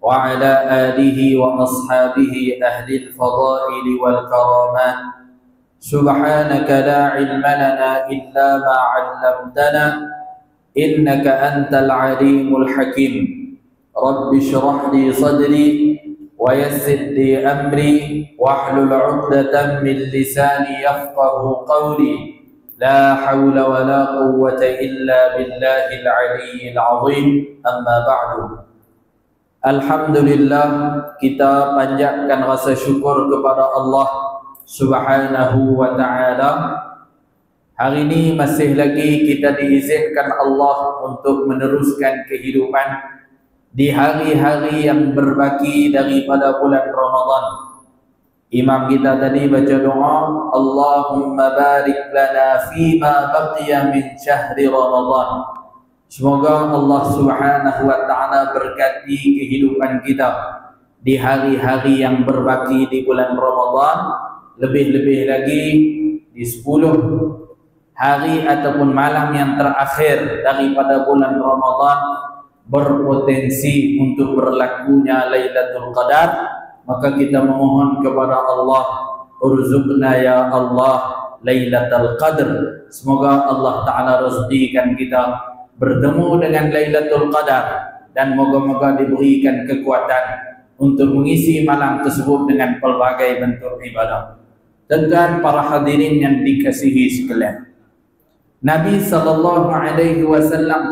وعلى آله وأصحابه أهل الفضائل والكرامات. سبحانك لا علم لنا إلا ما علمتنا إنك أنت العليم الحكيم. رب اشرح لي صدري ويسر لي أمري واحلل عقدة من لساني يفقه قولي. لا حول ولا قوة إلا بالله العلي العظيم. أما بعد. Alhamdulillah, kita panjatkan rasa syukur kepada Allah Subhanahu wa ta'ala. Hari ini masih lagi kita diizinkan Allah untuk meneruskan kehidupan di hari-hari yang berbaki daripada bulan Ramadan. Imam kita tadi baca doa, Allahumma barik lana fima baqiya min syahri Ramadan. Semoga Allah Subhanahu wa ta'ala berkati kehidupan kita di hari-hari yang berbaki di bulan Ramadan, lebih-lebih lagi di 10 hari ataupun malam yang terakhir daripada bulan Ramadan berpotensi untuk berlakunya Lailatul Qadar. Maka kita memohon kepada Allah, urzuqna ya Allah Lailatul Qadar. Semoga Allah Ta'ala rezekikan kita bertemu dengan Lailatul Qadar dan moga-moga diberikan kekuatan untuk mengisi malam tersebut dengan pelbagai bentuk ibadah. Tuan para hadirin yang dikasihi sekalian, Nabi SAW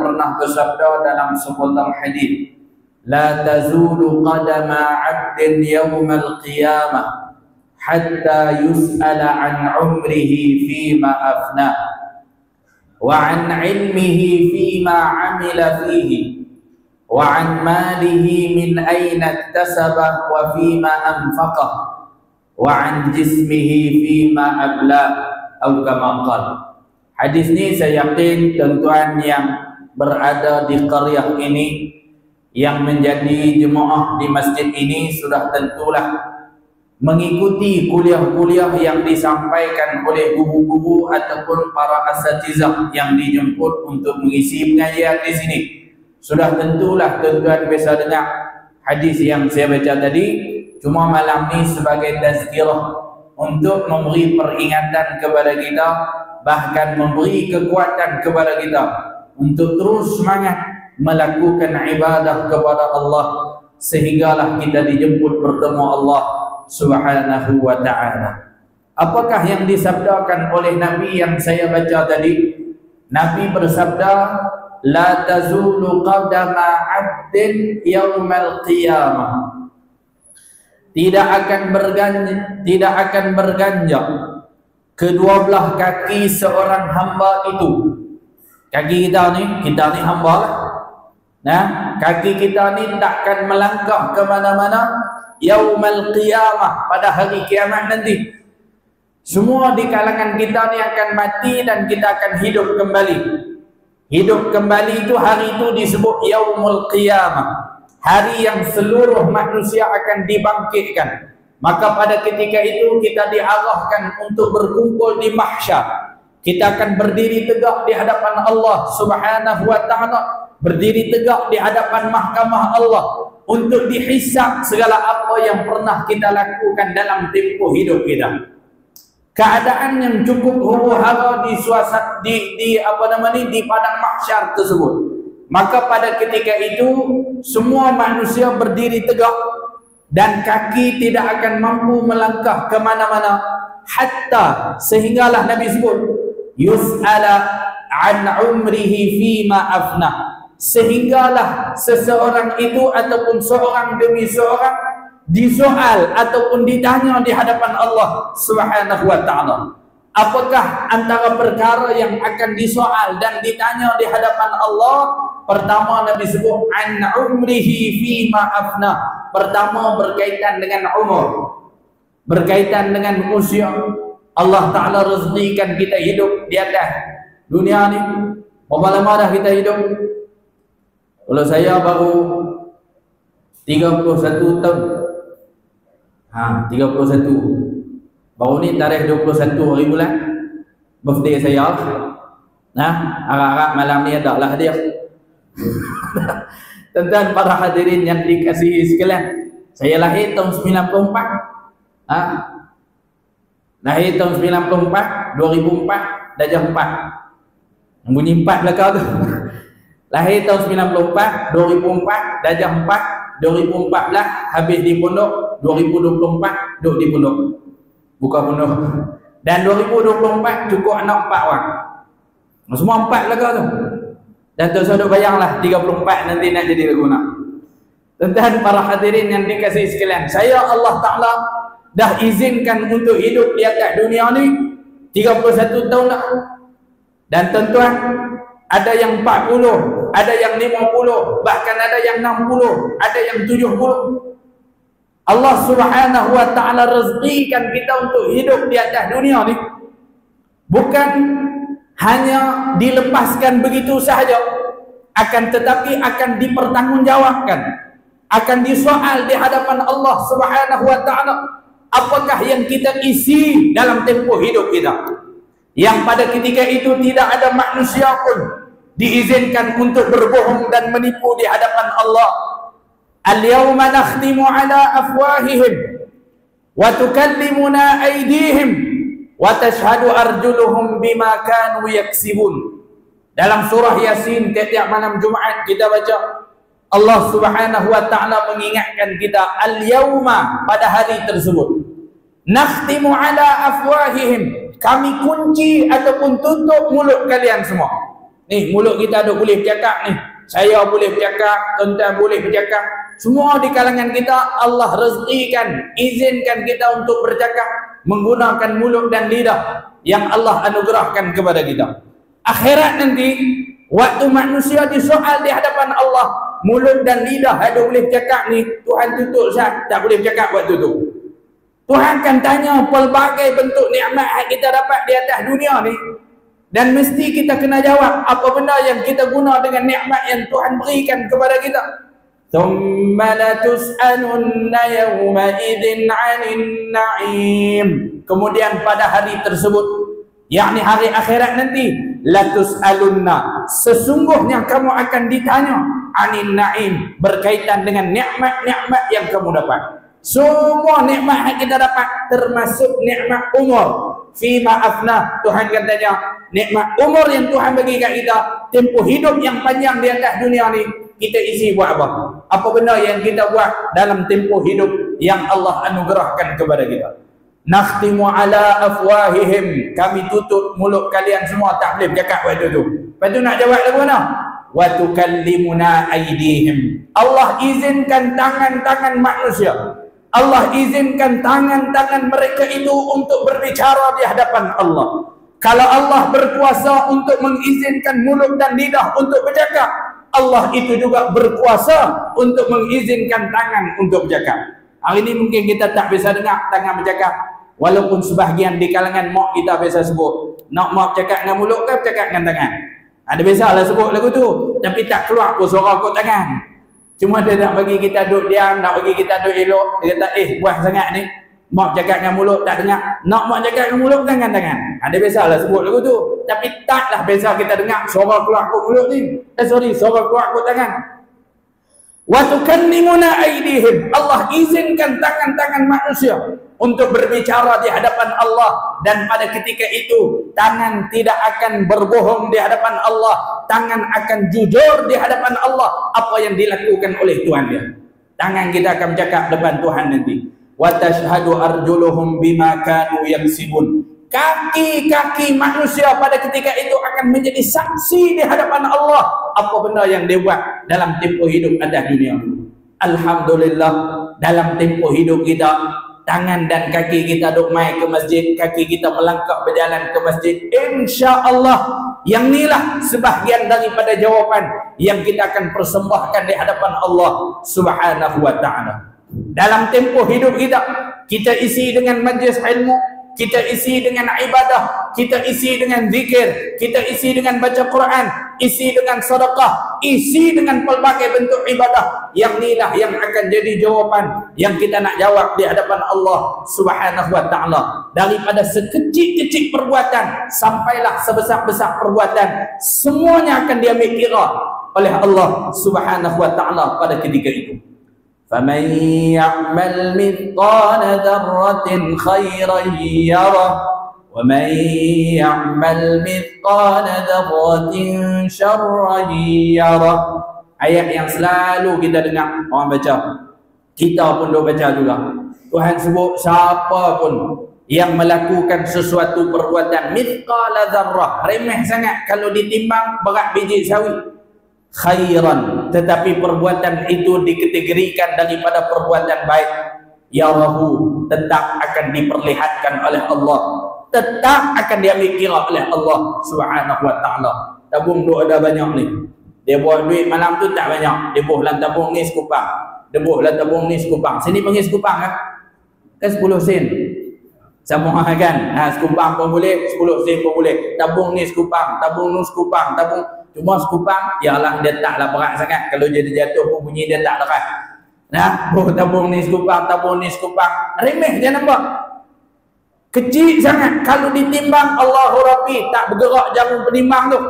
pernah bersabda dalam sepotong hadis, la tazulu qadama 'abdin yawmal qiyamah hatta yus'ala 'an 'umrihi fima afnah wa 'an 'ilmihi fima 'amila fihi wa 'an malihi min aina iktasabah wa fima anfaqah wa 'an jismihi fima ablah atau kama qala. Hadis ni saya yakin tuan-tuan yang berada di qaryah ini, yang menjadi jemaah di masjid ini, sudah tentulah mengikuti kuliah-kuliah yang disampaikan oleh guru-guru ataupun para asatizah yang dijemput untuk mengisi pengajian di sini. Sudah tentulah tuan-tuan bisa dengar hadis yang saya baca tadi. Cuma malam ni sebagai tazkirah untuk memberi peringatan kepada kita, bahkan memberi kekuatan kepada kita untuk terus semangat melakukan ibadah kepada Allah sehinggalah kita dijemput bertemu Allah Subhanahu wa ta'ala. Apakah yang disabdakan oleh Nabi yang saya baca tadi? Nabi bersabda, la tazulu qadama 'abdin yaumal qiyamah. Tidak akan berganjak kedua belah kaki seorang hamba itu. Kaki kita ni hamba lah. Nah, kaki kita ni takkan melangkah ke mana-mana yaumal qiyamah, pada hari kiamat nanti. Semua di kalangan kita ni akan mati dan kita akan hidup kembali. Hidup kembali itu, hari itu disebut yaumul qiyamah, hari yang seluruh manusia akan dibangkitkan. Maka pada ketika itu kita diarahkan untuk berkumpul di mahsyar. Kita akan berdiri tegak di hadapan Allah Subhanahu wa ta'ala, berdiri tegak di hadapan mahkamah Allah untuk dihisab segala apa yang pernah kita lakukan dalam tempoh hidup kita. Keadaan yang cukup huru-hara di padang mahsyar tersebut. Maka pada ketika itu semua manusia berdiri tegak dan kaki tidak akan mampu melangkah ke mana-mana hatta, sehinggalah Nabi sebut yus'ala 'an 'umrihi fima afnah, sehinggalah seseorang itu ataupun seorang demi seorang disoal ataupun ditanya di hadapan Allah Subhanahu wa ta'ala. Apakah antara perkara yang akan disoal dan ditanya di hadapan Allah? Pertama Nabi sebut an umrihi fima afna. Pertama berkaitan dengan umur, berkaitan dengan usia. Allah Ta'ala rezekikan kita hidup di atas dunia ni. Berapa lama dah kita hidup? Kalau saya baru 31 tahun. 31. Baru ni tarikh 21 hari bulan birthday saya. Harap-harap malam ni ada lah dia. Tuan-tuan para hadirin yang dikasihi sekalian, saya lahir tahun 94. Lahir tahun 94, 2004, darjah 4. Yang bunyi 4 belakang tu. Lahir tahun 94, 2004, darjah 4, 2014 habis di pondok, 2024 duduk di pondok. Buka pondok. Dan 2024 cukup anak 4 orang. Semua 4 belakang tu. Dan tu saya bayanglah 34 nanti nak jadi lagu nak. Tuan-tuan para hadirin yang dikasihi sekalian, saya Allah Ta'ala dah izinkan untuk hidup di atas dunia ni 31 tahun dah. Dan tuan-tuan, ada yang 40, ada yang 50, bahkan ada yang 60, ada yang 70. Allah Subhanahu wa Ta'ala rezekikan kita untuk hidup di atas dunia ni bukan hanya dilepaskan begitu sahaja, akan tetapi akan dipertanggungjawabkan, akan disoal di hadapan Allah Subhanahu wa Ta'ala apakah yang kita isi dalam tempoh hidup kita, yang pada ketika itu tidak ada manusia pun diizinkan untuk berbohong dan menipu di hadapan Allah. Al-yawma nakhtimu ala afwahihim wa tukallimuna aydihim wa tashhadu arjuluhum bima kanu yaksibun. Dalam surah Yasin tiap-tiap malam Jumaat kita baca, Allah Subhanahu wa Ta'ala mengingatkan kita, al-yawma, pada hari tersebut, nakhtimu ala afwahihim, kami kunci ataupun tutup mulut kalian semua. Ni mulut kita ada boleh bercakap ni, saya boleh bercakap, tuan-tuan boleh bercakap, semua di kalangan kita Allah rezekikan, izinkan kita untuk bercakap menggunakan mulut dan lidah yang Allah anugerahkan kepada kita. Akhirat nanti, waktu manusia disoal di hadapan Allah, mulut dan lidah ada boleh bercakap ni, Tuhan tutup sah, tak boleh bercakap waktu tu. Tuhan akan tanya pelbagai bentuk nikmat yang kita dapat di atas dunia ni, dan mesti kita kena jawab apa benda yang kita guna dengan nikmat yang Tuhan berikan kepada kita. Thumma latus'alunna yawma idzin 'anil na'im. Kemudian pada hari tersebut, yakni hari akhirat nanti, latus'alunna, sesungguhnya kamu akan ditanya, 'anil na'im, berkaitan dengan nikmat-nikmat yang kamu dapat. Semua nikmat yang kita dapat, termasuk nikmat umur. Fima afna, Tuhan katanya, nikmat umur yang Tuhan bagi kat kita, tempoh hidup yang panjang di atas dunia ni, kita isi buat apa? Apa benda yang kita buat dalam tempoh hidup yang Allah anugerahkan kepada kita? Nakhtimu ala afwahihim, kami tutup mulut kalian semua, tak boleh bercakap waktu tu. Lepas tu nak jawab lagu mana? Wa tukallimuna aydihim, Allah izinkan tangan-tangan manusia, Allah izinkan tangan-tangan mereka itu untuk berbicara di hadapan Allah. Kalau Allah berkuasa untuk mengizinkan mulut dan lidah untuk bercakap, Allah itu juga berkuasa untuk mengizinkan tangan untuk bercakap. Hari ini mungkin kita tak bisa dengar tangan bercakap, walaupun sebahagian di kalangan mak kita biasa sebut, nak mak bercakap dengan mulut ke bercakap dengan tangan? Ada biasalah sebut lagu tu, tapi tak keluar pun suara kot tangan. Cuma dia nak bagi kita duduk diam, nak bagi kita duduk elok. Dia kata, buah sangat ni, mak bercakap dengan mulut tak dengar, nak mak bercakap dengan mulut dengan tangan. Ada biasalah sebut lagu tu, tapi taklah biasa kita dengar suara keluar kot mulut ni, suara keluar kot tangan. Wa tukallimuna aydihim, Allah izinkan tangan-tangan manusia untuk berbicara di hadapan Allah, dan pada ketika itu tangan tidak akan berbohong di hadapan Allah, tangan akan jujur di hadapan Allah apa yang dilakukan oleh Tuhan dia. Tangan kita akan bercakap depan Tuhan nanti. Wa tashhadu arjuluhum bima kanu yaksibun, kaki-kaki manusia pada ketika itu akan menjadi saksi di hadapan Allah apa benda yang dia buat dalam tempoh hidup atas dunia. Alhamdulillah, dalam tempoh hidup kita, tangan dan kaki kita duk mai ke masjid, kaki kita melangkah berjalan ke masjid, insya-Allah yang inilah sebahagian daripada jawapan yang kita akan persembahkan di hadapan Allah Subhanahu wa Ta'ala. Dalam tempoh hidup kita, kita isi dengan majlis ilmu, kita isi dengan ibadah, kita isi dengan zikir, kita isi dengan baca Quran, isi dengan sedekah, isi dengan pelbagai bentuk ibadah. Yang inilah yang akan jadi jawapan yang kita nak jawab di hadapan Allah Subhanahu wa Ta'ala. Daripada sekecil-kecil perbuatan sampailah sebesar-besar perbuatan, semuanya akan diambil kira oleh Allah Subhanahu wa taala pada ketika itu. Faman ya'mal mithqala dzarratin khairan yarah wa man ya'mal mithqala dzarratin syarran yarah. Ayat yang selalu kita dengar orang baca, kita pun duk baca juga. Tuhan sebut siapa pun yang melakukan sesuatu perbuatan mithqala dzarrah, remeh sangat kalau ditimbang berat biji sawi, khairan, tetapi perbuatan itu dikategorikan daripada perbuatan baik, yarahu, tetap akan diperlihatkan oleh Allah, tetap akan diambil kira oleh Allah Subhanahu wa taala. Tabung tu ada banyak ni, dia buat duit malam tu tak banyak, dia buh dalam tabung ni sekupang, dia buh dalam tabung ni sekupang. Sini panggil sekupang kan 10 sen sama kan, sekupang pun boleh, 10 sen pun boleh. Tabung ni sekupang, tabung ni sekupang, tabung cuma sekupang, yalah dia taklah berat sangat. Kalau dia jatuh pun bunyi dia tak deras. Nah, tabung ni sekupang, tabung ni sekupang. Remeh dia nampak. Kecil sangat kalau ditimbang. Allahu Rabbi, tak bergerak jarum penimbang tu.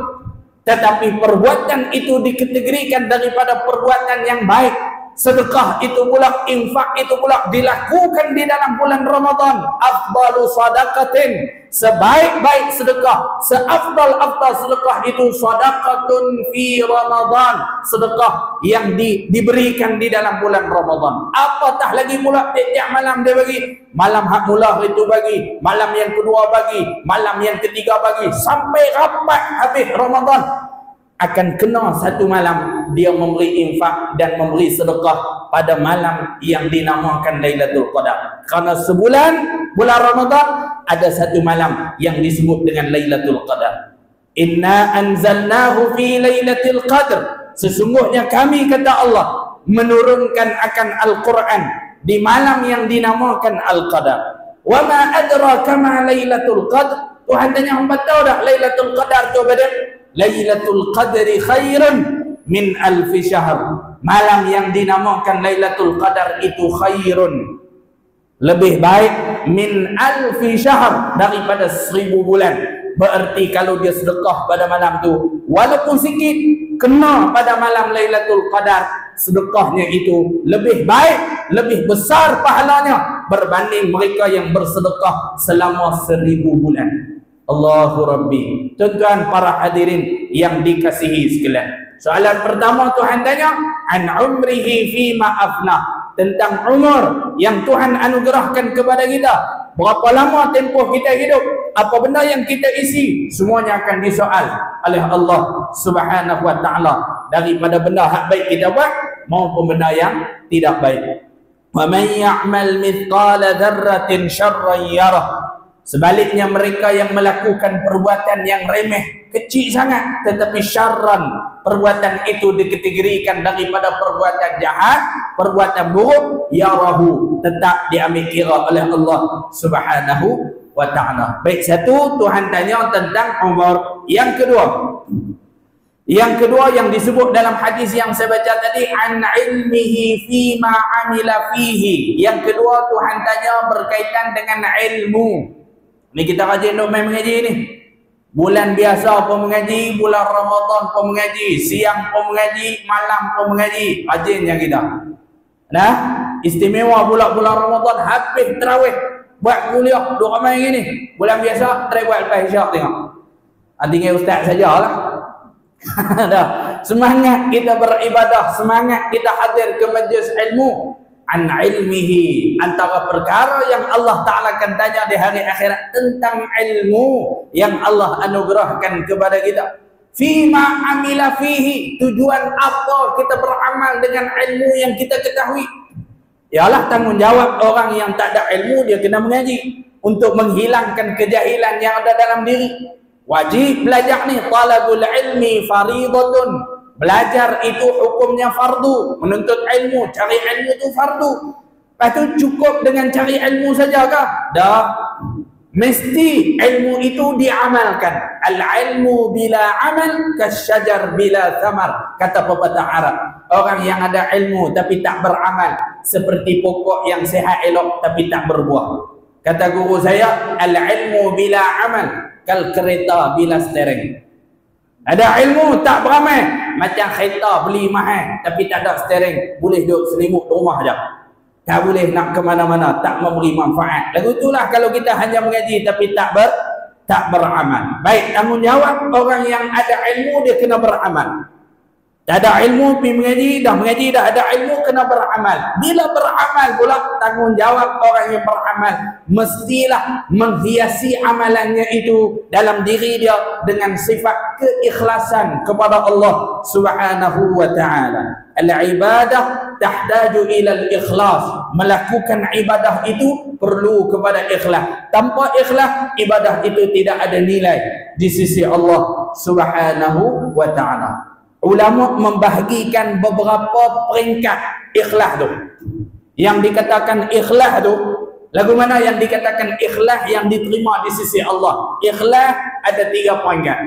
Tetapi perbuatan itu dikategorikan daripada perbuatan yang baik. Sedekah itu pula, infak itu pula dilakukan di dalam bulan Ramadan. Afdalu sadaqatin, sebaik-baik sedekah, seafdal-afdal sedekah itu sadaqatun fi Ramadan, sedekah yang diberikan di dalam bulan Ramadan. Apatah lagi pula tiap malam dia bagi. Malam hak mula itu bagi, malam yang kedua bagi, malam yang ketiga bagi, sampai rapat habis Ramadan. Akan kena satu malam dia memberi infak dan memberi sedekah pada malam yang dinamakan Lailatul Qadar. Kerana sebulan bulan Ramadan ada satu malam yang disebut dengan Lailatul Qadar. Inna anzalnahu fi Lailatul Qadr. Sesungguhnya kami, kata Allah, menurunkan akan Al-Quran di malam yang dinamakan Al-Qadar. Wa ma adraka ma Lailatul Qadr. Tuhan tanya, hamba tahu dah Lailatul Qadar tu apa dia? Lailatul Qadri khairun min alfi syahr. Malam yang dinamakan Lailatul Qadar itu khairun, lebih baik, min alfi syahr, daripada 1000 bulan. Berarti kalau dia sedekah pada malam tu, walaupun sikit, kena pada malam Lailatul Qadar, sedekahnya itu lebih baik, lebih besar pahalanya berbanding mereka yang bersedekah selama 1000 bulan. Allahu Rabbi. Tuan-tuan para hadirin yang dikasihi sekalian, soalan pertama Tuhan tanya, an umrihi fima afna, tentang umur yang Tuhan anugerahkan kepada kita. Berapa lama tempoh kita hidup, apa benda yang kita isi, semuanya akan disoal oleh Allah Subhanahu wa taala, daripada benda hak baik kita buat maupun benda yang tidak baik. Wa man ya'mal mithqala dzarratin syarran yarah. Sebaliknya mereka yang melakukan perbuatan yang remeh, kecil sangat, tetapi syarran, perbuatan itu dikategorikan daripada perbuatan jahat, perbuatan buruk, yarahu, tetap diambil kira oleh Allah Subhanahu wa ta'ala. Baik, satu, Tuhan tanya tentang umur. Yang kedua yang disebut dalam hadis yang saya baca tadi, an ilmihi fima amila fihi. Yang kedua Tuhan tanya berkaitan dengan ilmu. Ni kita rajin duk main mengaji ni. Bulan biasa pun mengaji, bulan Ramadan pun mengaji, siang pun mengaji, malam pun mengaji. Rajinnya kita. Nah, istimewa pula bulan Ramadan habis tarawih, buat kuliah, duk ramai gini. Bulan biasa try buat lepas isyak tengok. Tinggal ustaz sajalah. Dah. Semangat kita beribadah, semangat kita hadir ke majlis ilmu. An ilmihi, antara perkara yang Allah Ta'ala akan tanya di hari akhirat tentang ilmu yang Allah anugerahkan kepada kita. Fima amila fihi, tujuan apa kita beramal dengan ilmu yang kita ketahui. Ialah tanggungjawab orang yang tak ada ilmu, dia kena mengaji untuk menghilangkan kejahilan yang ada dalam diri. Wajib belajar ni, talabul ilmi faridatun. Belajar itu hukumnya fardu. Menuntut ilmu, cari ilmu itu fardu. Lepas tu cukup dengan cari ilmu saja kah? Dah. Mesti ilmu itu diamalkan. Al-ilmu bila amal kasyajar bila thamar, kata pepatah Arab. Orang yang ada ilmu tapi tak beramal, seperti pokok yang sehat elok tapi tak berbuah. Kata guru saya, al-ilmu bila amal kal kereta bila steering. Ada ilmu tak beramal. Macam kereta beli mahal tapi tak ada steering, boleh duduk selimut rumah je. Tak boleh nak ke mana-mana, tak memberi manfaat. Lagu itulah kalau kita hanya mengaji tapi tak beramal. Baik, tanggungjawab orang yang ada ilmu dia kena beramal. Tak ada ilmu pergi mengaji dah ada ilmu kena beramal. Bila beramal pula tanggungjawab orang yang beramal mestilah menghiasi amalannya itu dalam diri dia dengan sifat keikhlasan kepada Allah Subhanahu wa taala. Al-ibadah tahtaju ila al-ikhlas. Melakukan ibadah itu perlu kepada ikhlas. Tanpa ikhlas ibadah itu tidak ada nilai di sisi Allah Subhanahu wa taala. Ulama membahagikan beberapa peringkat ikhlas tu. Yang dikatakan ikhlas tu, lagu mana yang dikatakan ikhlas yang diterima di sisi Allah? Ikhlas ada 3 peringkat.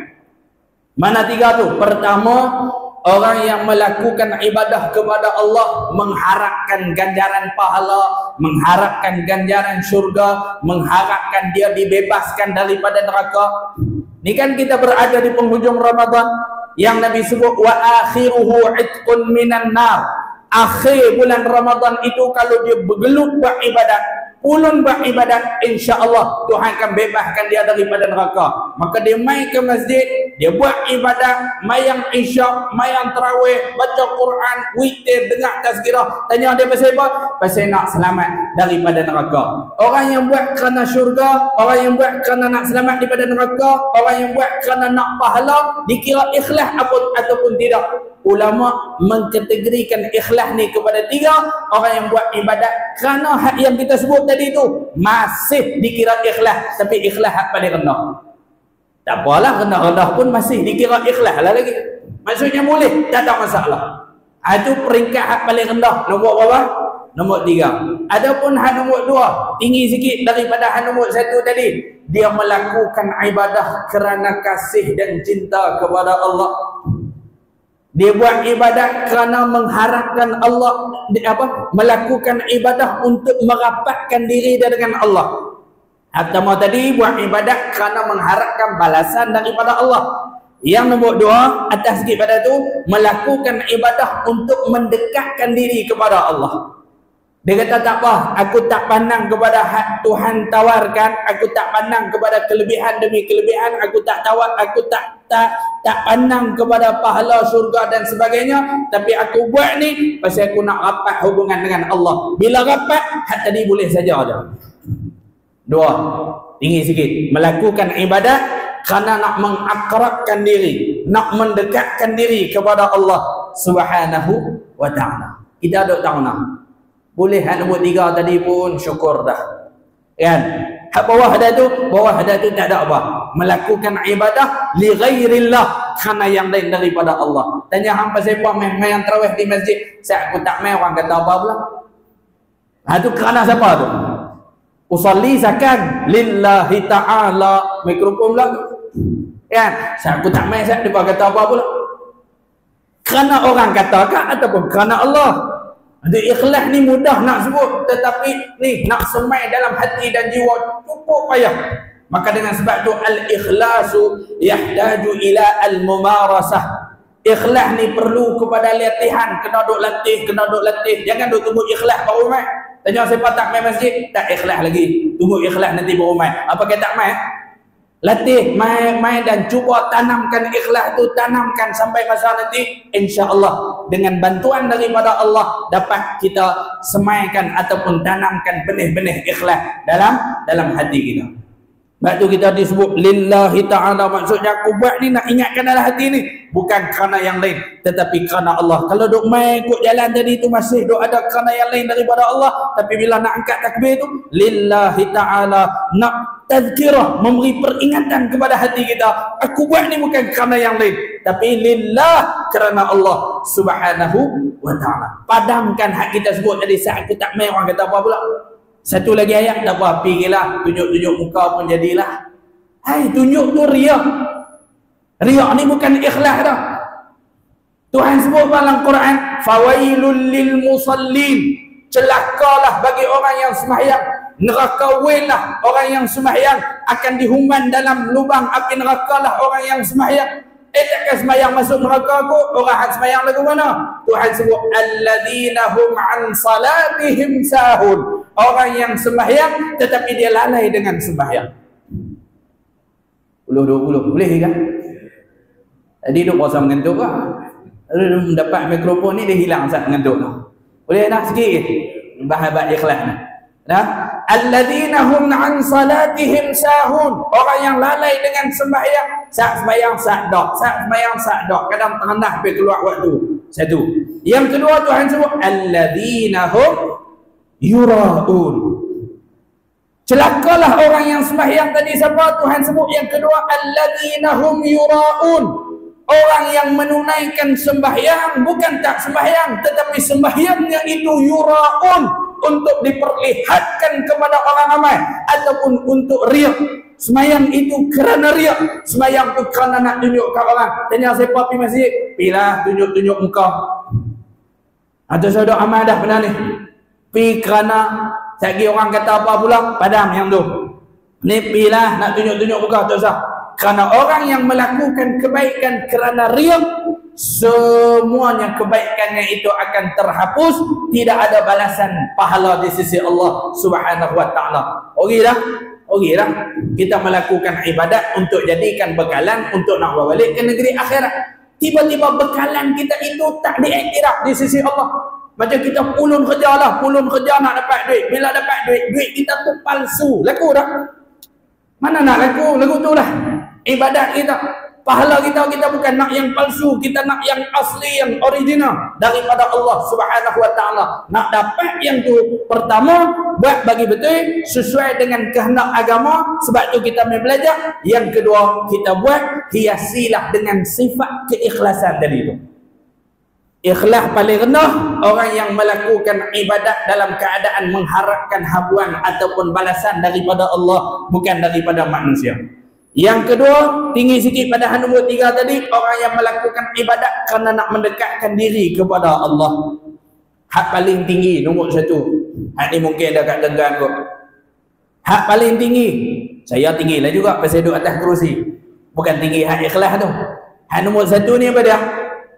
Mana 3 tu? Pertama, orang yang melakukan ibadah kepada Allah mengharapkan ganjaran pahala, mengharapkan ganjaran syurga, mengharapkan dia dibebaskan daripada neraka. Ni kan kita berada di penghujung Ramadan yang Nabi sebut wa akhiruhu itqun minan nar. Akhir bulan Ramadan itu kalau dia bergelut buat ibadat, ulun buat ibadat, insya-Allah Tuhan akan bebaskan dia daripada neraka. Maka dia mai ke masjid, dia buat ibadat, mayang isyak, mayang tarawih, baca Quran, witir, dengar tazkirah. Tanya dia pasal apa? Pasal nak selamat daripada neraka. Orang yang buat kerana syurga, orang yang buat kerana nak selamat daripada neraka, orang yang buat kerana nak pahala, dikira ikhlas ataupun tidak. Ulama mengkategorikan ikhlas ni kepada 3. Orang yang buat ibadat kerana hak yang kita sebut tadi tu masih dikira ikhlas, tapi ikhlas hak paling rendah. Tak apalah, rendah-rendah pun masih dikira ikhlas lah lagi. Maksudnya boleh, tak ada masalah. Itu peringkat hak paling rendah. Nombor berapa? Nombor 3. Adapun hak nombor 2, tinggi sikit daripada hak nombor 1 tadi. Dia melakukan ibadah kerana kasih dan cinta kepada Allah. Dia buat ibadat kerana mengharapkan Allah, melakukan ibadah untuk merapatkan diri dia dengan Allah. Pertama tadi buat ibadat kerana mengharapkan balasan daripada Allah. Yang nombor 2 atas sikit pada tu, melakukan ibadah untuk mendekatkan diri kepada Allah. Dia kata tak apa, aku tak pandang kepada hak Tuhan tawarkan, aku tak pandang kepada kelebihan demi kelebihan, aku tak pandang kepada pahala syurga dan sebagainya, tapi aku buat ni pasal aku nak rapat hubungan dengan Allah. Bila rapat, hak tadi boleh saja aja. 2, tinggi sikit, melakukan ibadat kerana nak mengakrabkan diri, nak mendekatkan diri kepada Allah Subhanahu wa taala. Kita ada tahu nak boleh hak nombor 3 tadi pun syukur dah. Kan? Hak bawah dah tu tak ada apa. Melakukan ibadah li ghairillah, kerana yang lain daripada Allah. Tanya hang pasal apa main yang tarawih di masjid? Saya aku tak main, orang kata apa pula? Tu kerana siapa tu? Usalli zakan lillahi ta'ala. Mikrofon pula. Kan? Saya aku tak main, saya dia kata apa pula? Kerana orang katakan ataupun kerana Allah. Jadi ikhlas ni mudah nak sebut, tetapi ni nak semai dalam hati dan jiwa cukup payah. Maka dengan sebab tu al-ikhlasu yahtaju ila al-mumarasah. Ikhlas ni perlu kepada latihan, kena duk latih. Jangan duk tunggu ikhlas baru mai. Tanya siapa tak mai masjid, tak ikhlas lagi. Tunggu ikhlas nanti baru mai. Apa kata tak mai? Latih, mai dan cuba tanamkan ikhlas tu, tanamkan sampai masa nanti, insya-Allah dengan bantuan daripada Allah dapat kita semaikan ataupun tanamkan benih-benih ikhlas dalam hati kita. Sebab tu kita disebut lillahi ta'ala, maksudnya aku buat ni nak ingatkan dalam hati ni, bukan kerana yang lain tetapi kerana Allah. Kalau duk main ikut jalan tadi tu masih duk ada kerana yang lain daripada Allah, tapi bila nak angkat takbir tu lillahi ta'ala, nak tazkirah, memberi peringatan kepada hati kita, aku buat ni bukan kerana yang lain tapi lillah, kerana Allah Subhanahu wa ta'ala. Padamkan hak kita sebut tadi, saat aku tak main orang kata apa pula. Satu lagi ayat, tak apa, pergilah tunjuk-tunjuk muka pun jadilah. Hai, tunjuk tu riak. Riak ni bukan ikhlas dah. Tuhan sebut dalam Quran, fawailul lil musallin, celakalah bagi orang yang sembahyang. Neraka welah orang yang sembahyang, akan dihuman dalam lubang api neraka lah orang yang sembahyang. takkan semayang masuk neraka aku? Orang hak semayang lagu mana? Tuhan sebut alladzina hum an salatihim sahun. Orang yang sembahyang tetapi dia lalai dengan sembahyang. 20 boleh kan? Tadi duk puasa mengantuk lah. Dapat mikrofon ni dia hilang saat mengantuk tu. Boleh nak sikit bahabat ikhlas ni. Nah, alladzina hum an salatihim sahun. Orang yang lalai dengan sembahyang, saat sembahyang saat dak, saat sembahyang saat dak, kadang terendah pergi keluar waktu. Satu. Yang kedua Tuhan sebut alladzina hum yuraun. Celakalah orang yang sembahyang tadi siapa? Tuhan sebut yang kedua alladzina hum yuraun. Orang yang menunaikan sembahyang bukan tak sembahyang, tetapi sembahyangnya itu yuraun, untuk diperlihatkan kepada orang ramai ataupun untuk riak. Sembahyang itu kerana riak, sembahyang itu kerana nak tunjuk ke orang. Tanya siapa pergi masjid? Pilah tunjuk-tunjuk muka. Atau saudara amal dah benar ni. Pi kerana sagi orang kata apa pula, padam yang tu. Ni pilah nak tunjuk-tunjuk muka, tak usah. Kerana orang yang melakukan kebaikan kerana riak, semuanya kebaikannya itu akan terhapus, tidak ada balasan pahala di sisi Allah Subhanahu wa taala. Okeylah kita melakukan ibadat untuk jadikan bekalan untuk nak balik ke negeri akhirat. Tiba-tiba bekalan kita itu tak diiktiraf di sisi Allah. Macam kita pulun kerja nak dapat duit. Bila dapat duit kita tu palsu. Laku dah. Mana nak laku tu lah. Ibadat kita, pahala kita bukan nak yang palsu, kita nak yang asli, yang original daripada Allah Subhanahu wa taala. Nak dapat yang tu, pertama buat bagi betul sesuai dengan kehendak agama, sebab tu kita belajar. Yang kedua, kita buat hiasilah dengan sifat keikhlasan tadi tu. Ikhlas paling rendah orang yang melakukan ibadat dalam keadaan mengharapkan habuan ataupun balasan daripada Allah, bukan daripada manusia. Yang kedua, tinggi sikit pada nombor 3 tadi, orang yang melakukan ibadat kerana nak mendekatkan diri kepada Allah. Hak paling tinggi nombor 1. Hak ni mungkin dah kat tenggang kot. Hak paling tinggi, saya tinggi lah juga pasal duduk atas kerusi. Bukan tinggi hak ikhlas tu. Hak nombor 1 ni apa dia?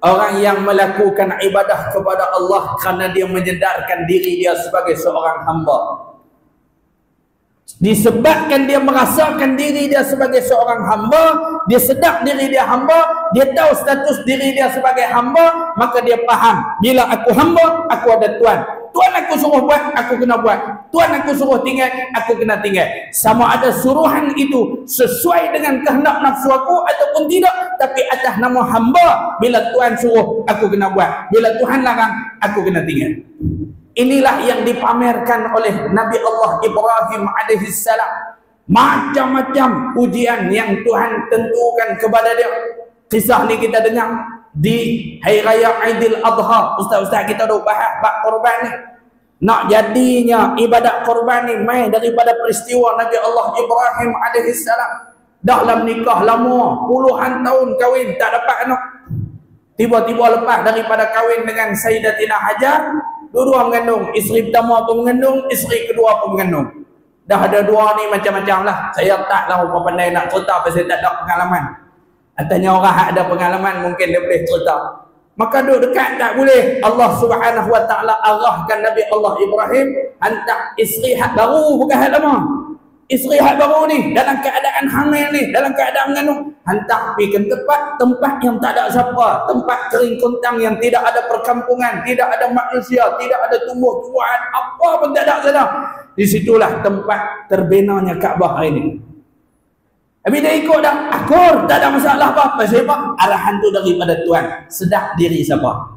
Orang yang melakukan ibadah kepada Allah kerana dia menyedarkan diri dia sebagai seorang hamba. Disebabkan dia merasakan diri dia sebagai seorang hamba, dia sedar diri dia hamba, dia tahu status diri dia sebagai hamba, maka dia faham, bila aku hamba, aku ada Tuan. Tuan aku suruh buat, aku kena buat. Tuan aku suruh tinggal, aku kena tinggal. Sama ada suruhan itu sesuai dengan kehendak nafsu aku ataupun tidak, tapi atas nama hamba, bila Tuan suruh, aku kena buat. Bila Tuhan larang, aku kena tinggal. Inilah yang dipamerkan oleh Nabi Allah Ibrahim alaihissalam. Macam-macam ujian yang Tuhan tentukan kepada dia. Kisah ni kita dengar di Hari Raya Aidil Adha. Ustaz-ustaz kita dah bahas bab korban ni. Nak jadinya ibadat korban ni mai daripada peristiwa Nabi Allah Ibrahim alaihissalam. Dalam nikah lama, puluhan tahun kahwin tak dapat anak. Tiba-tiba lepas daripada kahwin dengan Sayyidatina Hajar, dua-dua mengandung. Isteri pertama pun mengandung, isteri kedua pun mengandung. Dah ada dua ni macam-macam lah. Saya taklah apa pandai nak cerita pasal tak ada pengalaman. Tanya orang yang ada pengalaman mungkin dia boleh cerita. Maka duduk dekat tak boleh. Allah Subhanahu wa taala arahkan Nabi Allah Ibrahim hantar isteri hak baru, bukan hak lama. Isteri hak baru ni dalam keadaan hamil ni, dalam keadaan mengandung, hantar pergi ke tempat yang tak ada siapa, tempat kering kontang yang tidak ada perkampungan, tidak ada manusia, tidak ada tumbuh-tumbuhan, apa pun tak ada sana. Di situlah tempat terbinanya Kaabah hari ini. Habis dia ikut dah, akur, tak ada masalah apa. Pasal apa? Arahan tu daripada Tuhan. Sedap diri siapa?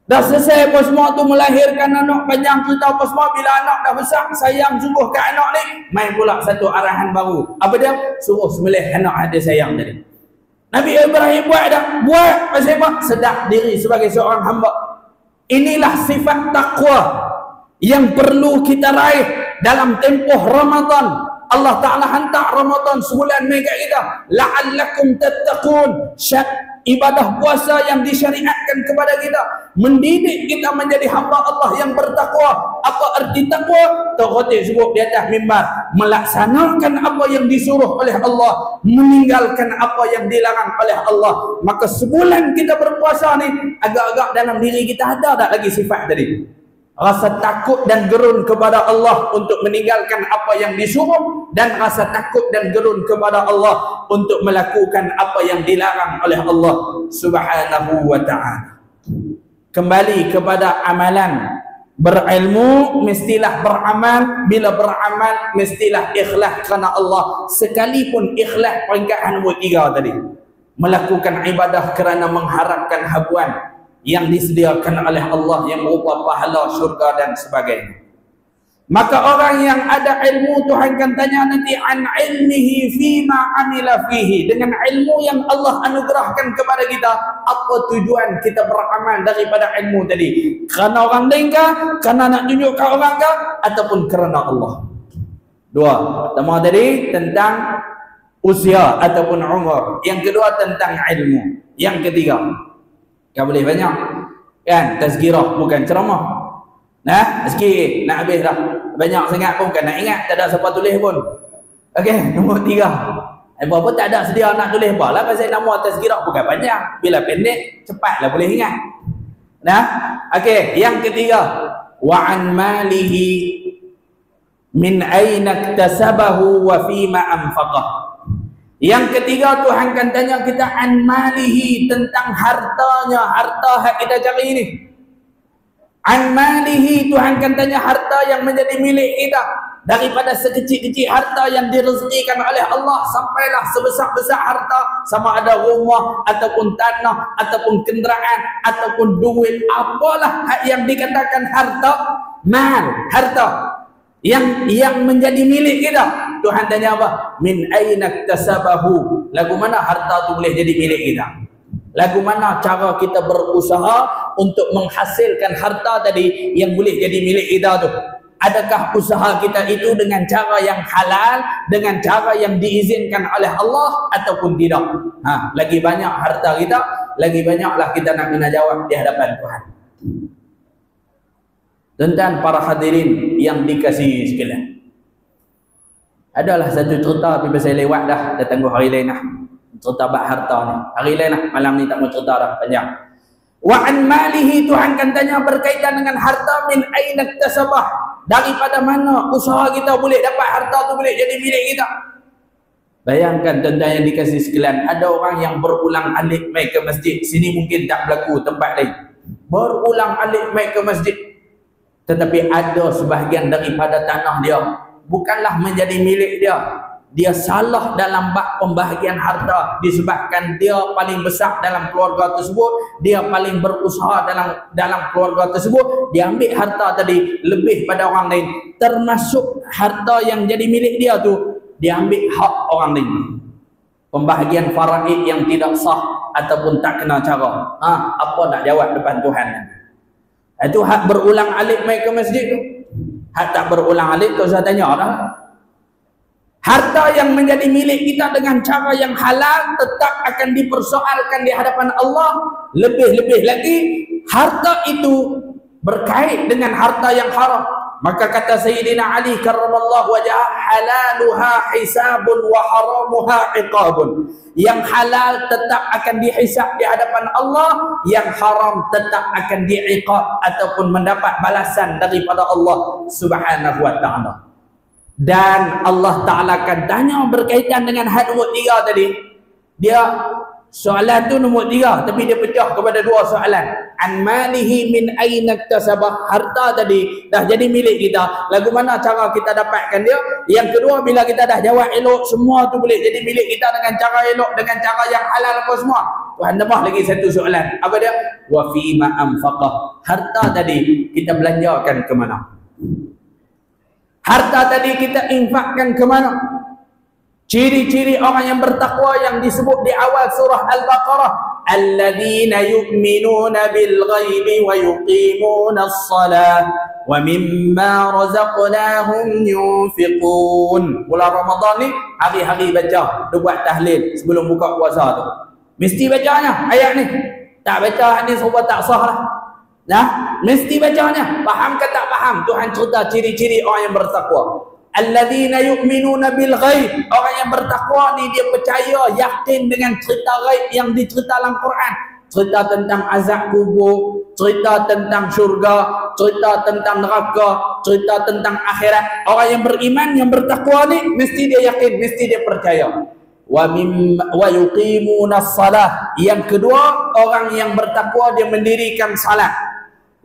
Dah selesai apa semua tu, melahirkan anak, panjang cerita apa semua. Bila anak dah besar, sayang sungguh ke anak ni, main pula satu arahan baru. Apa dia? Suruh sembelih anak ada sayang tadi. Nabi Ibrahim buat dah. Buat pasal apa? Sedap diri sebagai seorang hamba. Inilah sifat taqwa yang perlu kita raih dalam tempoh Ramadan. Allah Ta'ala hantar Ramadan sebulan mai kat kita. La'allakum tattaqun. Ibadah puasa yang disyariatkan kepada kita, mendidik kita menjadi hamba Allah yang bertakwa. Apa arti takwa? Tauhid sebut di atas mimbar, melaksanakan apa yang disuruh oleh Allah, meninggalkan apa yang dilarang oleh Allah. Maka sebulan kita berpuasa ni, agak-agak dalam diri kita ada tak lagi sifat tadi? Rasa takut dan gerun kepada Allah untuk meninggalkan apa yang disuruh, dan rasa takut dan gerun kepada Allah untuk melakukan apa yang dilarang oleh Allah Subhanahu wa ta'ala. Kembali kepada amalan. Berilmu mestilah beramal, bila beramal mestilah ikhlas kerana Allah. Sekalipun ikhlas peringkat nombor 3 tadi, melakukan ibadah kerana mengharapkan habuan yang disediakan oleh Allah yang berupa pahala syurga dan sebagainya. Maka orang yang ada ilmu, Tuhan akan tanya nanti an ilmihi fima amila fihi, dengan ilmu yang Allah anugerahkan kepada kita, apa tujuan kita beramal daripada ilmu tadi? Kerana orang lain kah? Kerana nak tunjukkan orang kah? Ataupun kerana Allah? Dua. Pertama tadi tentang usia ataupun umur. Yang kedua tentang ilmu. Yang ketiga, tak boleh banyak kan, tazkirah bukan ceramah. Nah, sikit nak habis dah. Banyak sangat pun bukan nak ingat, tak ada siapa tulis pun. Okey, nombor 3. Apa-apa tak ada sedia nak tulis apa lah, pasal nama tazkirah bukan panjang. Bila pendek, cepatlah boleh ingat. Nah, okey, yang ketiga, wa an malihi min aina iktasabahu wa fima anfaqah. Yang ketiga, Tuhan akan tanya kita an malihi, tentang hartanya, harta yang kita cari ini. An malihi, Tuhan akan tanya harta yang menjadi milik kita, daripada sekecil-kecil harta yang direzekikan oleh Allah sampailah sebesar-besar harta, sama ada rumah ataupun tanah ataupun kenderaan ataupun duit, apalah yang dikatakan harta, mal, harta yang menjadi milik kita. Tuhan tanya apa? Min aina iktasabahu, lagu mana harta tu boleh jadi milik kita? Lagu mana cara kita berusaha untuk menghasilkan harta tadi yang boleh jadi milik kita tu? Adakah usaha kita itu dengan cara yang halal, dengan cara yang diizinkan oleh Allah ataupun tidak? Lagi banyak harta kita, lagi banyaklah kita nak kena jawab di hadapan Tuhan. Tuan-tuan para hadirin yang dikasihi sekalian, adalah satu cerita tapi saya lewat dah tunggu hari lain lah. Cerita bab harta ni. Hari lain lah, malam ni tak mau cerita dah, panjang. Wa an malihi, Tuhan akan tanya berkaitan dengan harta, min aina iktasabah, daripada mana usaha kita boleh dapat harta tu boleh jadi milik kita. Bayangkan tuan-tuan yang dikasihi sekalian, ada orang yang berulang alik mai ke masjid. Sini mungkin tak berlaku tempat lain. Berulang alik mai ke masjid, tetapi ada sebahagian daripada tanah dia bukanlah menjadi milik dia. Dia salah dalam bab pembahagian harta, disebabkan dia paling besar dalam keluarga tersebut, dia paling berusaha dalam keluarga tersebut, dia ambil harta tadi lebih pada orang lain, termasuk harta yang jadi milik dia tu dia ambil hak orang lain. Pembahagian faraid yang tidak sah ataupun tak kena cara. Apa nak jawab depan Tuhan? Itu hak berulang alik mai ke masjid tu. Hak tak berulang alik tu saya tanya dah. Harta yang menjadi milik kita dengan cara yang halal tetap akan dipersoalkan di hadapan Allah. Lebih-lebih lagi, harta itu berkait dengan harta yang haram. Maka kata Sayyidina Ali karramallahu wajhah, halaluha hisabun wa haramuha iqabun. Yang halal tetap akan dihisab di hadapan Allah, yang haram tetap akan diiqab ataupun mendapat balasan daripada Allah Subhanahu wa ta'ala. Dan Allah Ta'ala akan tanya berkaitan dengan had nombor 3 tadi. Dia soalan tu nombor 3, tapi dia pecah kepada 2 soalan. An malihi min aina iktasabah, harta tadi dah jadi milik kita, lagu mana cara kita dapatkan dia? Yang kedua, bila kita dah jawab elok, semua tu boleh jadi milik kita dengan cara elok, dengan cara yang halal apa semua. Tuhan tambah lagi satu soalan. Apa dia? Wa fima anfaqah, harta tadi kita belanjakan ke mana? Harta tadi kita infakkan ke mana? Ciri-ciri orang yang bertakwa yang disebut di awal surah Al-Baqarah, alladzina yu'minuna bil ghaibi wa yuqimuna as-salah wa mimma razaqnahum yunfiqun. Bulan Ramadan ni hari-hari baca, dia buat tahlil sebelum buka puasa tu. Mesti bacanya ayat ni. Tak baca ni sebab tak sah lah. Nah, mesti bacanya. Faham ke tak faham? Tuhan cerita ciri-ciri orang yang bertakwa. Alladzina yu'minuna bil ghaib. Orang yang bertakwa ni dia percaya, yakin dengan cerita ghaib yang dicerita dalam Quran. Cerita tentang azab kubur, cerita tentang syurga, cerita tentang neraka, cerita tentang akhirat. Orang yang beriman, yang bertakwa ni mesti dia yakin, mesti dia percaya. Wa yuqimuna salah. Yang kedua, orang yang bertakwa dia mendirikan salat.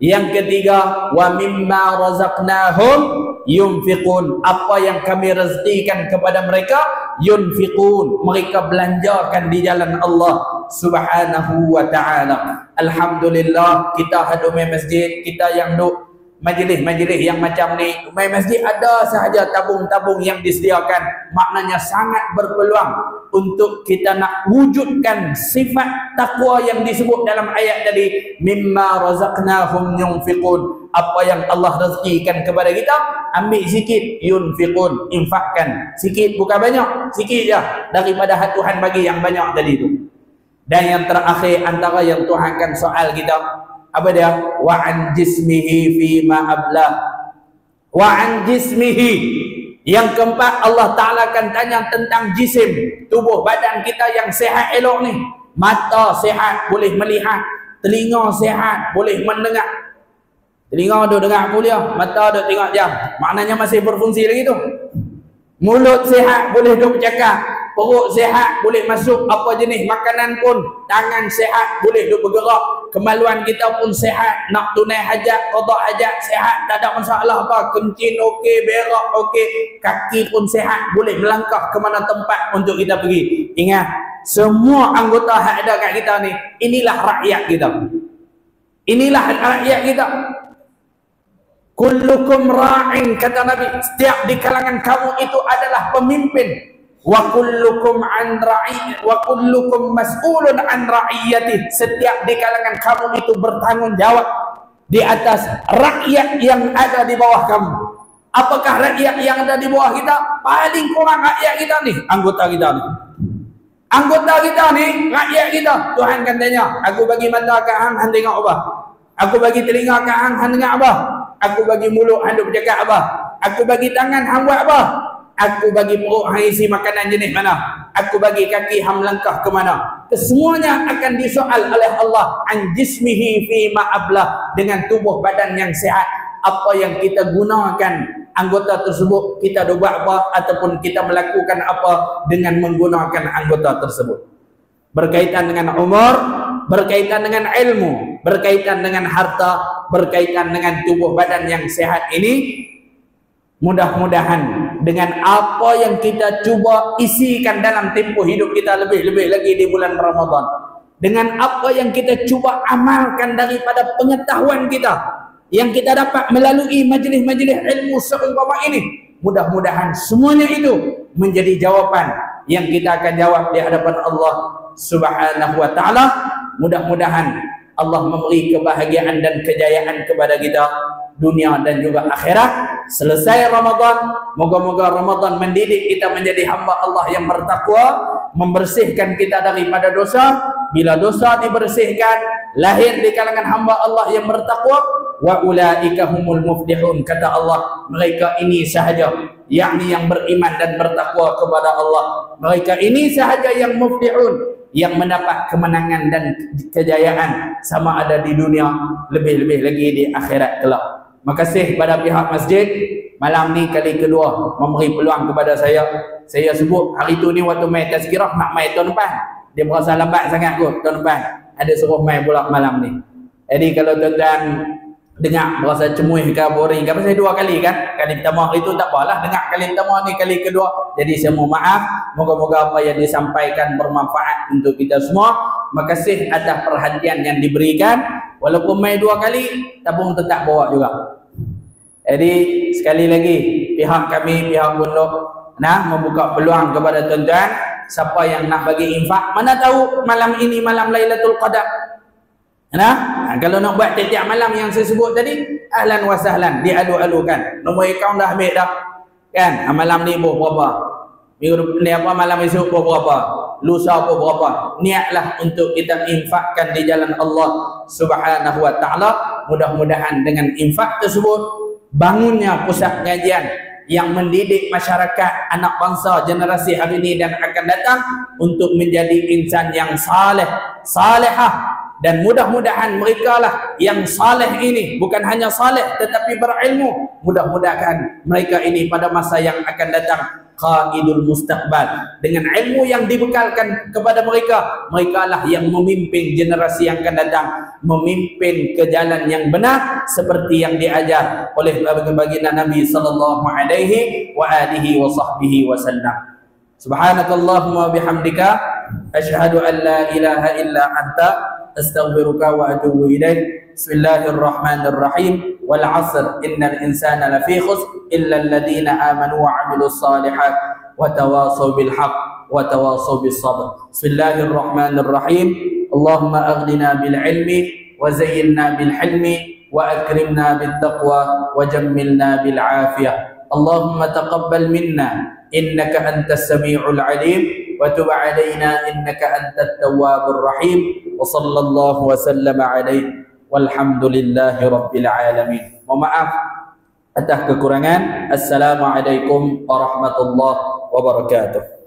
Yang ketiga, wa mimma razaqnahum yunfiqun. Apa yang kami rezekikan kepada mereka, yunfiqun, mereka belanjakan di jalan Allah Subhanahu wa ta'ala. Alhamdulillah, kita hadumai masjid, kita yang duk majlis-majlis yang macam ni, main masjid ada sahaja tabung-tabung yang disediakan. Maknanya sangat berpeluang untuk kita nak wujudkan sifat takwa yang disebut dalam ayat tadi, mimma razaqnahum yunfiqun. Apa yang Allah rezekikan kepada kita, ambil sikit, yunfiqun, infakkan sikit, bukan banyak, sikit je daripada Tuhan bagi yang banyak tadi tu. Dan yang terakhir antara yang Tuhan akan soal kita, apa dia? Wa an jismihi fima ablah. Wa an jismihi. Yang keempat, Allah Ta'ala akan tanya tentang jisim, tubuh badan kita yang sehat elok ni. Mata sehat, boleh melihat. Telinga sehat, boleh mendengar. Telinga duk dengar kuliah, mata duk tengok jam, maknanya masih berfungsi lagi tu. Mulut sehat, boleh duk bercakap. Perut sehat, boleh masuk apa jenis makanan pun. Tangan sehat, boleh duk bergerak. Kemaluan kita pun sehat, nak tunai hajat, qada hajat sehat, tak ada masalah apa. Kencing okey, berak okey, kaki pun sehat, boleh melangkah ke mana tempat untuk kita pergi. Ingat, semua anggota yang ada kat kita ni, inilah rakyat kita. Inilah rakyat kita. Kullukum ra'in, kata Nabi, setiap di kalangan kamu itu adalah pemimpin. Wa kullukum an ra'i wa kullukum mas'ulun an ra'iyati. Setiap di kalangan kamu itu bertanggung jawab di atas rakyat yang ada di bawah kamu. Apakah rakyat yang ada di bawah kita? Paling kurang rakyat kita ni, anggota kita ni. Anggota kita ni, rakyat kita. Tuhan kan tanya, aku bagi mata ke hang, hang tengok apa? Aku bagi telinga ke hang, hang dengar apa? Aku bagi mulut, hang duk bercakap apa? Aku bagi tangan, hang buat apa? Aku bagi perut, hang isi makanan jenis mana? Aku bagi kaki, hang melangkah ke mana? Kesemuanya akan disoal oleh Allah an jismihi fi ma'ablah, dengan tubuh badan yang sehat. Apa yang kita gunakan anggota tersebut, kita buat apa ataupun kita melakukan apa dengan menggunakan anggota tersebut. Berkaitan dengan umur, berkaitan dengan ilmu, berkaitan dengan harta, berkaitan dengan tubuh badan yang sehat ini. Mudah-mudahan dengan apa yang kita cuba isikan dalam tempoh hidup kita, lebih-lebih lagi di bulan Ramadan, dengan apa yang kita cuba amalkan daripada pengetahuan kita yang kita dapat melalui majlis-majlis ilmu seumpama ini, mudah-mudahan semuanya itu menjadi jawapan yang kita akan jawab di hadapan Allah Subhanahu wa ta'ala. Mudah-mudahan Allah memberi kebahagiaan dan kejayaan kepada kita dunia dan juga akhirat. Selesai Ramadan, moga-moga Ramadan mendidik kita menjadi hamba Allah yang bertakwa, membersihkan kita daripada dosa. Bila dosa dibersihkan, lahir di kalangan hamba Allah yang bertakwa. Wa ulaika humul muflihun, kata Allah, mereka ini sahaja, yakni yang beriman dan bertakwa kepada Allah, mereka ini sahaja yang muflihun, yang mendapat kemenangan dan kejayaan, sama ada di dunia, lebih-lebih lagi di akhirat kelak. Makasih pada pihak masjid malam ni kali kedua memberi peluang kepada saya. Saya sebut hari tu ni waktu main tazkirah nak main tahun depan, dia berasa lambat sangat kot. Tahun depan ada suruh main pula malam ni. Jadi kalau tuan-tuan dengar berasa cemuih ke boring ke, pasal dua kali kan, kali pertama hari tu tak apalah, dengar kali pertama ni kali kedua. Jadi saya mohon maaf, moga-moga apa yang disampaikan bermanfaat untuk kita semua. Makasih atas perhatian yang diberikan. Walaupun main dua kali, tabung tetap bawa juga. Jadi sekali lagi pihak kami, pihak pondok nak membuka peluang kepada tuan-tuan, siapa yang nak bagi infak, mana tahu malam ini malam Lailatul Qadar. Nah, kalau nak buat tiap-tiap malam yang saya sebut tadi, ahlan wa sahlan, dialu-alukan. Nombor akaun dah ambil dah. Kan? Malam ni berapa? Minggu ni apa, malam esok berapa? Lusa berapa? Niatlah untuk kita infakkan di jalan Allah Subhanahu wa taala. Mudah-mudahan dengan infak tersebut bangunnya pusat pengajian yang mendidik masyarakat, anak bangsa generasi hari ini dan akan datang untuk menjadi insan yang saleh, salehah, dan mudah-mudahan mereka lah yang saleh ini bukan hanya saleh tetapi berilmu. Mudah-mudahan mereka ini pada masa yang akan datang qaidul mustaqbal, dengan ilmu yang dibekalkan kepada mereka, mereka lah yang memimpin generasi yang akan datang, memimpin ke jalan yang benar seperti yang diajar oleh baginda Nabi sallallahu alaihi wa alihi wa sahbihi wasallam. Subhanakallahumma bihamdika asyhadu an la ilaha illa anta astaghfiruka wa atubu ilaik. Bismillahirrahmanirrahim. Wal 'asr innal insana lafi khusr illa alladhina amanu wa 'amilus shalihat wa tawasaw bil haqq wa tawasaw bis sabr. Bismillahirrahmanirrahim. Allahumma aghnina bil ilmi wa zayyinna bil hilmi wa akrimna bit taqwa wa jammilna bil 'afiyah. Allahumma taqabbal minna innaka antas samiul 'alim wa tub 'alaina innaka antat tawwabur rahim. Wa sallallahu wa sallama alaihi walhamdulillahi rabbil alamin. Mohon maaf atas kekurangan. Assalamualaikum warahmatullahi wabarakatuh.